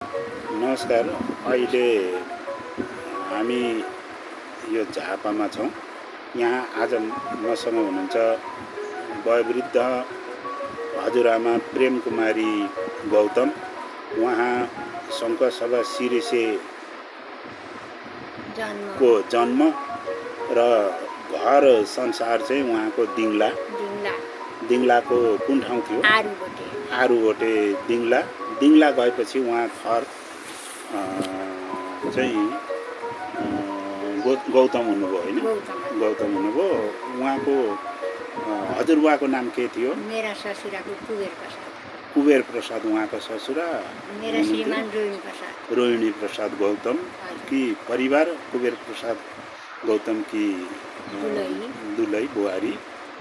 नमस्कार। अहिले हामी यो झापामा छौँ। यहाँ आज मसँग हुनुहुन्छ वयोवृद्ध हजुरआमा प्रेम कुमारी गौतम। उहाँ शङ्करसभा सिरिसे को जन्म र घर संसार चाहिँ उहाँको दिङलाको कुन ठाउँ थियो? आरुबोटे दिङला गएपछि उहाँ घर चाहिँ गौतम हुनुभयो होइन? गौतम हुनुभयो। उहाँको हजुरबाको नाम के थियो? मेरा ससुराको कुबेर प्रसाद उहाँको ससुरा। मेरा श्रीमान रोहिणी प्रसाद गौतम कि परिवार कुबेर प्रसाद गौतम कि दुलै बुहारी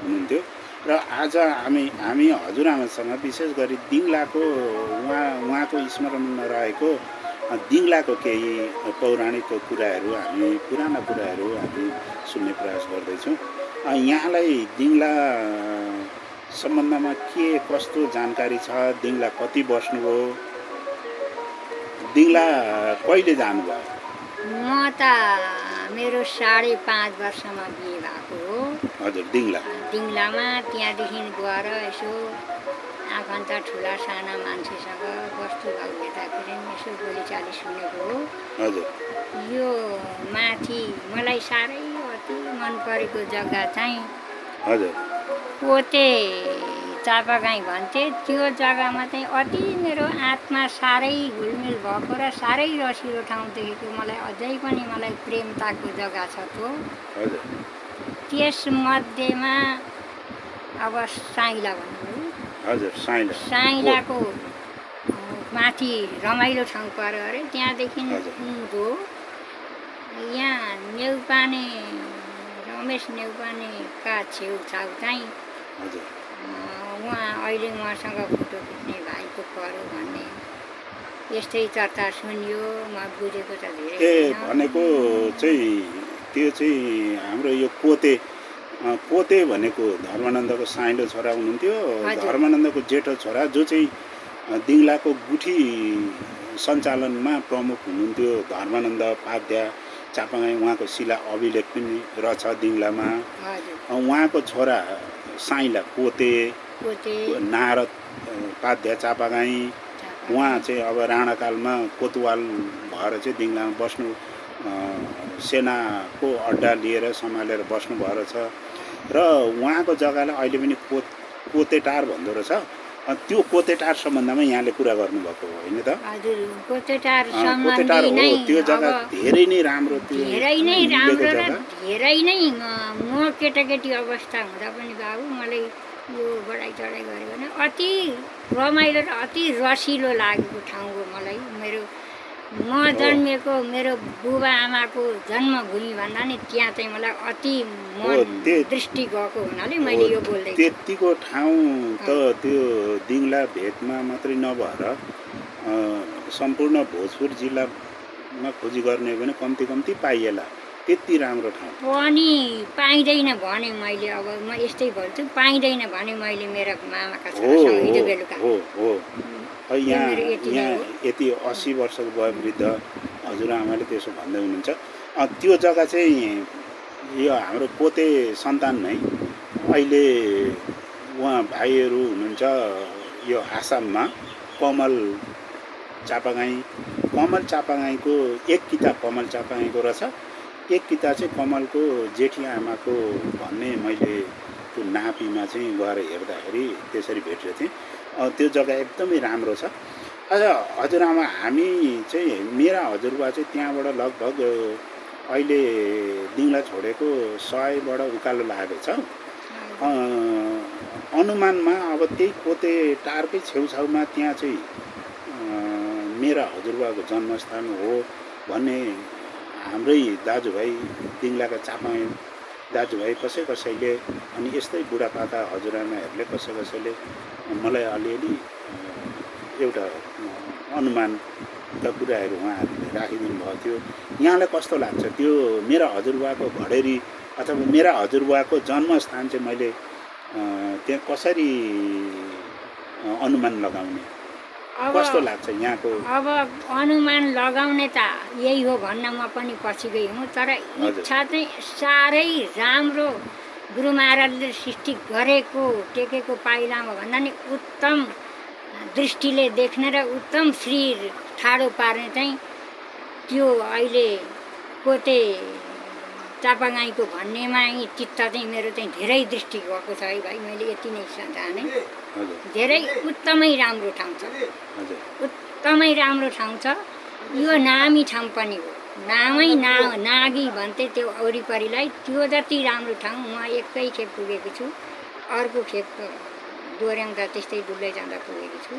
हुनुहुन्थ्यो। र आज हामी हजुरआमासँग विशेष गरी दिङलाको उहाँको स्मरणमा रहेको दिङलाको केही पौराणिक कुराहरू पुराना कुराहरू हामी सुन्ने प्रयास गर्दैछौँ। यहाँलाई दिङला सम्बन्धमा के कस्तो जानकारी छ? दिङला कति बस्नुभयो? दिङला कहिले जानुभयो? म त मेरो 5.5 वर्षमा बिहे भएको हो। हजुर। दिङलामा त्यहाँदेखि गएर यसो आफन्त ठुला साना मान्छेसँग वस्तुभाव हेर्दाखेरि यसो बोलीचाली सुनेको हो। हजुर। यो माथि मलाई साह्रै अति मन परेको जग्गा चाहिँ हजुर पोते चापागाई भन्थे। त्यो जग्गामा चाहिँ अति मेरो आत्मा साह्रै घुलमिल भएको र साह्रै रसिलो ठाउँ देखेको मलाई अझै पनि मलाई प्रेमताको जग्गा छ त्यो। हजुर। त्यसमध्येमा अब साइला भन्नुभयो। हजुर। साइलाको माथि रमाइलो ठाउँ पर्यो अरे। त्यहाँदेखि उँधो यहाँ नेउपाने रमेश नेउपानेका छेउछाउ चाहिँ उहाँ अहिले उहाँसँग फोटो खिच्ने भाइको पर्यो भन्ने यस्तै चर्चा सुनियो। म बुझेको त धेरै भनेको चाहिँ त्यो चाहिँ हाम्रो यो पोते भनेको धर्मानन्दको साइलो छोरा हुनुहुन्थ्यो। धर्मानन्दको जेठो छोरा जो चाहिँ दिङलाको गुठी सञ्चालनमा प्रमुख हुनुहुन्थ्यो। धर्मानन्द पाध्या चापागाई उहाँको शिला अभिलेख पनि रहेछ दिङलामा। उहाँको छोरा साइला पोते नारद पाध्या चापागाई उहाँ चाहिँ अब राणाकालमा कोतवाल भएर चाहिँ दिङलामा बस्नु सेनाको अड्डा लिएर सम्हालेर बस्नु भएर छ। र उहाँको जग्गालाई अहिले पनि पोतेटार भन्दो रहेछ। त्यो पोतेटार सम्बन्धमा यहाँले कुरा गर्नुभएको होइन त? हजुर। पोतेटार हो। त्यो जग्गा धेरै नै राम्रो थियो। धेरै नै म केटाकेटी अवस्था हुँदा पनि बाबु मलाई यो बढाइ चढाइ गरेको भने अति रमाइलो र अति रसिलो लागेको ठाउँ हो मलाई। म जन्मेको मेरो बुबा आमाको जन्मभूमि भन्दा नि त्यहाँ चाहिँ मलाई अति दृष्टि गएको हुनाले मैले यो बोल्दै छु। त्यतिको ठाउँ त त्यो दिङला भेटमा मात्रै नभएर सम्पूर्ण भोजपुर जिल्लामा खोजी गर्ने भने कम्ती पाइएला। त्यति राम्रो ठाउँ पनि पाइँदैन भने मैले अब म यस्तै भन्छु पाइँदैन भने मैले मेरो मामाका छोरासँग हिजो बेलुका यहाँ यति 80 वर्षको वयोवृद्ध हजुरआमाले त्यसो भन्दै हुनुहुन्छ। त्यो जग्गा चाहिँ यो हाम्रो पोते सन्तान नै अहिले उहाँ भाइहरू हुनुहुन्छ यो आसाममा कमल चापागाईको एक किताब कमल चापागाईको रहेछ। एक किताब चाहिँ कमलको जेठी आमाको भन्ने मैले त्यो नापीमा चाहिँ गएर हेर्दाखेरि त्यसरी भेटेको थिएँ। त्यो जग्गा एकदमै राम्रो छ। अझ हजुरआमा हामी चाहिँ मेरा हजुरबा चाहिँ त्यहाँबाट लगभग अहिले दिङला छोडेको 100बाट उकालो लागेको छ। अनुमानमा अब त्यही पोते टारकै छेउछाउमा त्यहाँ चाहिँ मेरा हजुरबाको जन्मस्थान हो भन्ने हाम्रै दाजुभाइ दिङलाका चापागाई दाजुभाइ कसैले अनि यस्तै बुढापाका हजुरआमाहरूले कसैले मलाई अलिअलि एउटा अनुमानका कुराहरू उहाँहरूले राखिदिनु भएको थियो। यहाँलाई कस्तो लाग्छ त्यो मेरा हजुरबाको घडेरी अथवा मेरा हजुरबाको जन्मस्थान चाहिँ मैले त्यहाँ कसरी अनुमान लगाउने? कस्तो लाग्छ यहाँको? अब अनुमान लगाउने त यही हो भन्न म पनि पछि गई हुँ, तर इच्छा चाहिँ साह्रै राम्रो गुरु महाराजले सृष्टि गरेको टेकेको पाइलामा भन्दा नि उत्तम दृष्टिले देख्ने र उत्तम शरीर ठाडो पार्ने चाहिँ त्यो अहिले पोते चापागाईको भन्नेमा चित्त चाहिँ मेरो चाहिँ धेरै दृष्टि गएको छ है भाइ। मैले यति नै जाने। धेरै उत्तमै राम्रो ठाउँ छ, उत्तमै राम्रो ठाउँ छ। यो नामी ठाउँ पनि हो, नामै नागी भन्थे त्यो वरिपरिलाई। त्यो जति राम्रो ठाउँ म एकै खेप पुगेको छु, अर्को खेप दोहोऱ्याउँदा त्यस्तै डुल्दै जाँदा पुगेको छु।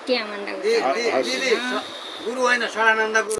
त्यहाँभन्दा गुरु होइन सडानन्द गुरु।